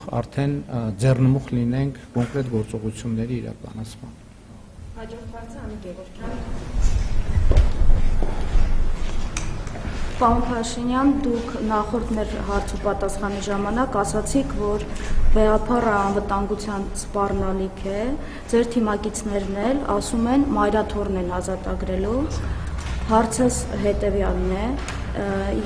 Արդեն ձեռնմուխ լինենք կոնկրետ գործողությունների իրականացման։ Հաջորդ հարցը Անիկ Գևորգյան։ Պարոն Փաշինյան, դուք նախորդ մեր հարց ու պատասխանի ժամանակ ասացիք, որ վեհափառը անվտանգության սպառնալիք է, ձեր թիմակիցներն էլ ասում են մայրաթոռն են ազատագրելու։ Հարցս հետևյալն է,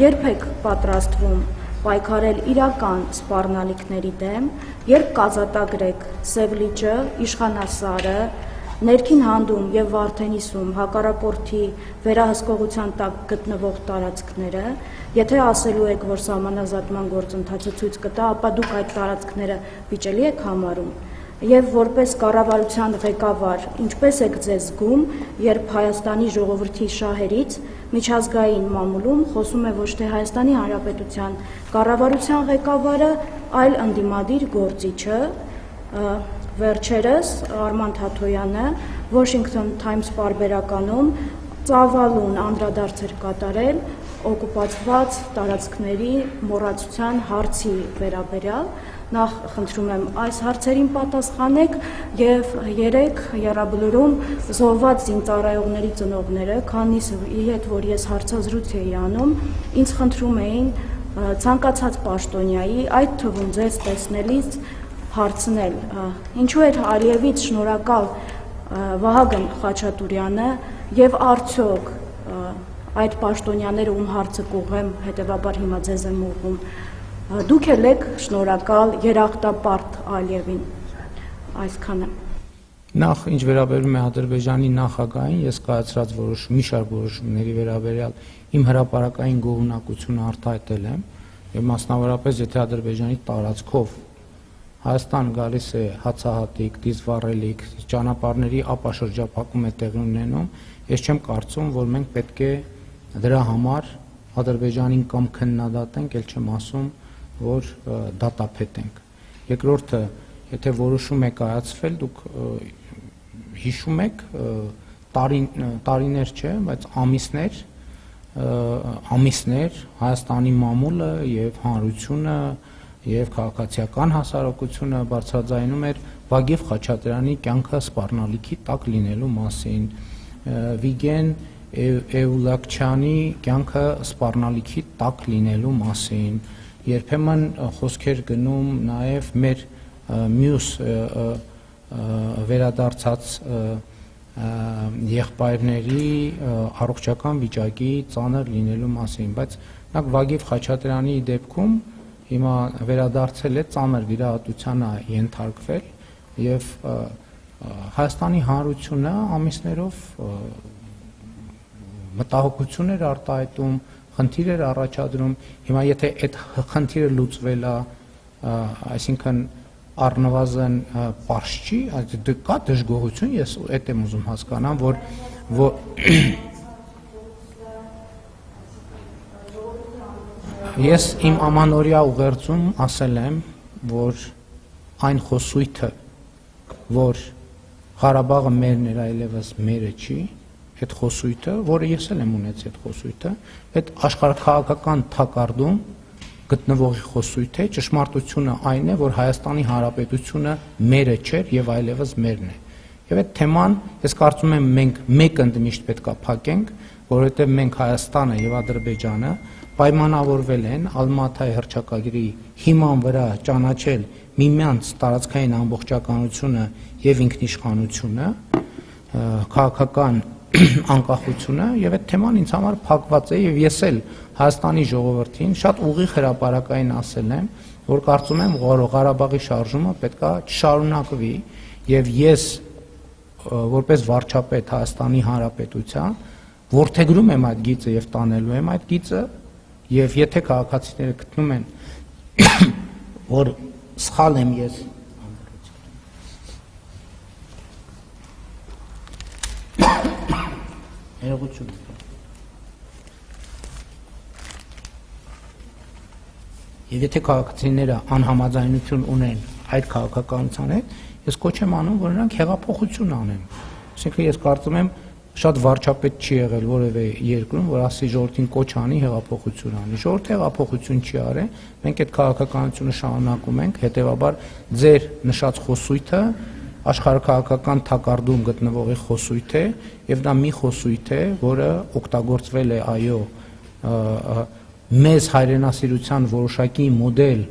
երբ եք պատրաստվում պայքարել իրական սպառնալիքների դեմ, երբ կազատագրեք Սև լիճը, Իշխանասարը, Ներքին Հանդում և Վարդենիսում հակառակորդի վերահսկողության տակ գտնվող տարածքները, եթե ասելու եք, որ սահմանազատման գործընթացը ցույց կտա, ապա դուք այդ տարածքները վիճելի եք համարում, և որպես կառավարության ղեկավար, ինչպես եք ձեզ զգում, երբ Հայաստանի ժողովրդի շահերից միջազգային մամուլում խոսում է ոչ թե Հայաստանի Հանրապետության կառավարության ղեկավարը, այլ ընդդիմադիր գործիչը, վերջերս Արման Թաթոյանը Washington Times պարբերականում ծավալուն անդրադարձ էր կատարել օկուպացված տարածքների մոռացության հարցի վերաբերյալ, նախ խնդրում եմ այս հարցերին պատասխանեք և երեկ եռաբլուրում զոհված զինծառայողների ծնողները, քանիսի հետ որ ես հարցազրույց էի անում, ինձ խնդրում էին ցանկացած պաշտոնյայի, այդ թվում ձեզ տեսնելիս հարցնել, ինչու էր Ալիևից շնորհակալ Վահագն Խաչատուրյանը և արդյոք այդ պաշտոնյաները, ում հարցը կուղղեմ, հետևաբար հիմա ձեզ եմ ուղղում, դուք էլ եք շնորհակալ երախտապարտ Ալիևին, այսքանը։ Նախ, ինչ վերաբերում է Ադրբեջանի նախագահին, ես կայացրած մի շարք որոշումների վերաբերյալ իմ հրապարակային գոհունակությունը արտահայտել եմ, և մասնավորապես, եթե Ադրբեջանի տարածքով Հայաստան գալիս է հացահատիկ, դիզվառելիք, ճանապարհների ապաշրջափակում է տեղի ունենում, ես չեմ կարծում, որ մենք պետք է դրա համար Ադրբեջանին կամ քննադատենք, էլ չեմ ասում, որ դատապետենք։ Երկրորդը, եթե որոշում է կայացվել, դուք հիշում եք, տարիներ չէ, բայց ամիսներ Հայաստանի մամուլը և հանրությունը և քաղաքացիական հասարակությունը բարձրաձայնում էր Վագիվ Խաչատրյանի կյանքը սպառնալիքի տակ լինելու մասին, Վիգեն Էուլակչյանի կյանքը սպառնալիքի տակ լինելու մասին, երբեմն խոսքեր գնում նաև մեր մյուս վերադարձած եղբայրների առողջական վիճակի ծանր լինելու մասին, բայց Վագիվ Խաչատրյանի դեպքում հիմա վերադարձել է ծանր վիրահատությանը ենթարկվել և Հայաստանի հանրությունը ամիսներով մտահոգություն էր արտահայտում, խնդիր էր առաջադրում, հիմա եթե այդ խնդիրը լուծվել է, այսինքն առնվազն պարզ չի, կա դժգոհություն, ես այդ եմ ուզում հասկանամ, որ ես իմ ամանորյա ուղերձում ասել եմ, որ այն խոսույթը, որ Ղարաբաղը մերն էր, այլևս մերը չի, այդ խոսույթը, որը ես էլ եմ ունեցել այդ խոսույթը, այդ աշխարհաքաղաքական թակարդում գտնվող խոսույթ է, ճշմարտությունը այն է, որ Հայաստանի Հանրապետությունը մերը չէր և այլևս մերն է։ Եվ այդ թեման, ես կարծում եմ, մենք մեկ ընդմիշտ պետք է փակենք, որովհետև մենք Հայաստանը և Ադրբեջանը պայմանավորվել են Ալմատայի հռչակագրի հիման վրա ճանաչել միմյանց տարածքային ամբողջականությունը և ինքնիշխանությունը, քաղաքական անկախությունը, և այդ թեման ինձ համար փակված է, և ես էլ Հայաստանի ժողովրդին շատ ուղիղ հրապարակային ասել եմ, որ կարծում եմ, որ Ղարաբաղի շարժումը պետք է չշարունակվի, և ես որպես վարչապետ Հայաստանի Հանրապետության որդեգրում եմ այդ գիծը և տանելու եմ այդ գիծը, և եթե քաղաքացիները գտնում են, որ սխալ եմ ես, և եթե քաղաքացիները անհամաձայնություն ունեն այդ քաղաքականության հետ, ես կոչ եմ անում, որ նրանք հեղափոխություն անեն, այսինքն ես կարծում եմ շատ վարչապետ չի եղել որևէ երկրում, որ ասի ժողովրդին կոչ անի հեղափոխություն անի։ Ժողովուրդը հեղափոխություն չի արել, մենք այդ քաղաքականությունը շարունակում ենք, հետեւաբար ձեր նշած խոսույթը աշխարհաքաղաքական թակարդում գտնվողի խոսույթ է, եւ դա մի խոսույթ է, որը օգտագործվել է այո մեզ հայրենասիրության որոշակի մոդել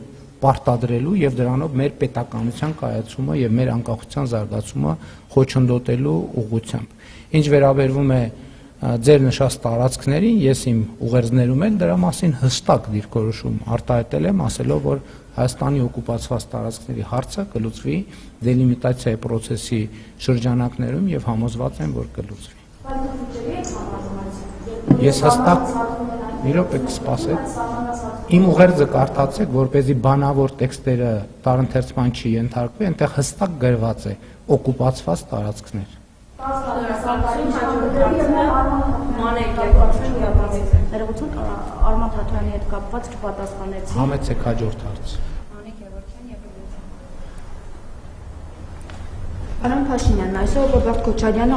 պարտադրելու եւ դրանով մեր պետականության կայացումը եւ մեր անկախության զարգացումը խոչընդոտելու ուղղությամբ։ Ինչ վերաբերվում է ձեր նշած տարածքներին, ես իմ ուղերձներում էլ դրա մասին հստակ դիրքորոշում արտահայտել եմ, ասելով, որ Հայաստանի օկուպացված տարածքների հարցը կլուծվի դելիմիտացիայի process-ի շրջանակներում եւ համոզված եմ, որ կլուծվի։ Ես հստակ մի րոպե կսպասեք։ Իմ ուղերձը կարդացեք, որպեսզի բանավոր տեքստերը տարընթերցման չի ենթարկվի, այնտեղ հստակ գրված է օկուպացված տարածքներ։ Ներողություն, Արման Թաթյանի հետ կապված չպատասխանեցի։ Համեցեք հաջորդ հարց։ Պարոն Փաշինյան, այսօր Ռոբերտ Քոչարյանը